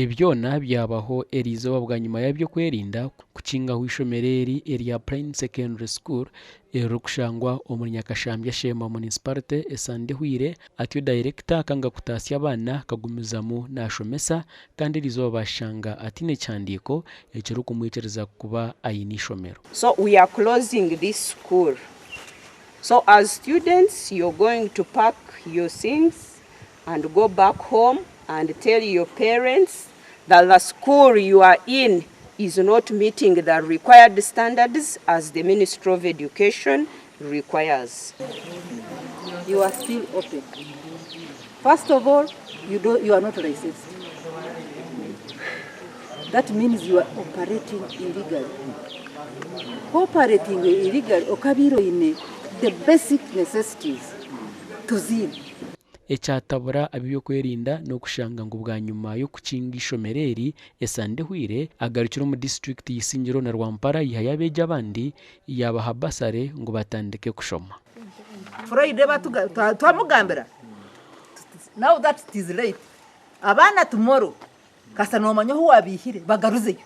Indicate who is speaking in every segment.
Speaker 1: Ebyona byabaho erizoba bwa nyuma yabyo kwerinda kukinga Eishomero erya Plain Sec Sch erukushangwa omuri Nyakashambya Sheema municipality Agacencwire atyo Dayirekita kanga kutasya abana kagumizamu nashomesa kandi erizoba bashanga atine kyandiko ekiri kumwikyereza kuba ayine Eishomero.
Speaker 2: So we are closing this school. So as students, you're going to pack your things and go back home and tell your parents that the school you are in is not meeting the required standards as the Ministry of Education requires.
Speaker 3: You are still open. First of all, you are not licensed. That means you are operating illegally. Operating illegally, okabiro ine the basic necessities to zin.
Speaker 1: Ecyatabura abibyo kwerinda no kushanga ngo bwa nyuma yo kukinga Eishomero Agacencwire agarukira mu district y'Isingiro na Rwampara yihayabeje abandi yabaha basare ngo batandike kushoma.
Speaker 3: Friday twamugambira. Now that it is late. Abana tomorrow kasa no manyo ho wabihire bagaruzeyo.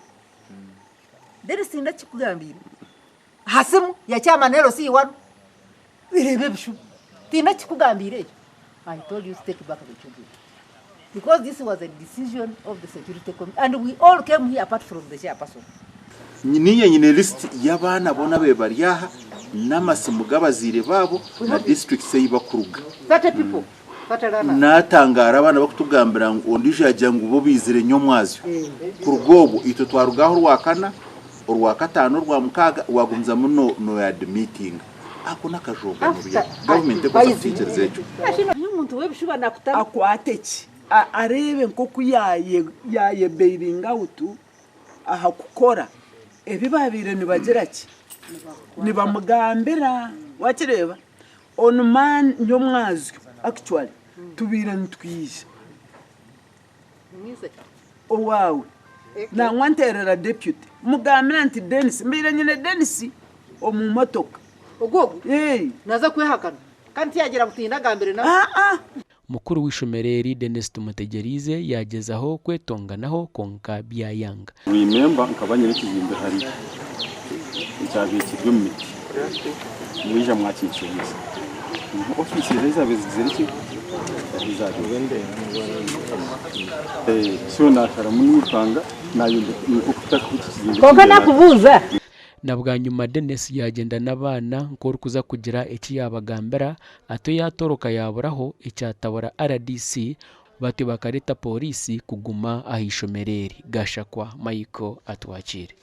Speaker 3: Dere sinda kikugambira. Hasimu ya cyamanero si wanu. Birebe bishu. Tinda kikugambire. I told you to take back the children. Because this was a decision of the security committee. And we all came here apart from the chairperson.
Speaker 4: Niye nyine list y'abana bona be bariyaha n'amasimu gabazire babo na district say bakuruga.
Speaker 3: 30 people.
Speaker 4: Natangara abana bakutugambira ngo ndije yajya ngo bo bizire nyomwazyo. Ku rwobo ito twarugaho rwakana urwakatano rwa mukaga wagumza muno no ya meeting. Ako nakajoga muri government ko teachers ejo
Speaker 3: umuntu webishuba nakutana
Speaker 5: akwateki arebe nko yaye bailing out aha kukora ebibabire nibageraki nibamugambira wakireba on man nyomwazyo actually tubire ntwije owawe na nwanterera deputy mugambira nti Dennis mbire nyine Dennis omumotoka
Speaker 3: ogogo naza kwehakana kandi yagira butinda gambere na
Speaker 1: Mukuru w'Eishomero Dennis Tumutegerize yagezaho kwetonganaho konka byayanga.
Speaker 6: Remember nkabanye n'ikizimbe hari icyabikirwe mu miti mwija mwakicyuza ofisi rezabe zizeriki bizagende so nakara munutanga nayo niko kutakukizimbe
Speaker 3: konka nakubuza
Speaker 1: na bwa nyuma Dennis yagenda n'abana nk'uru kuza kugira iki yabagambira ato yatoroka yaburaho icyatabura RDC bati bakareta polisi kuguma Eishomero gashakwa Michael atwakire.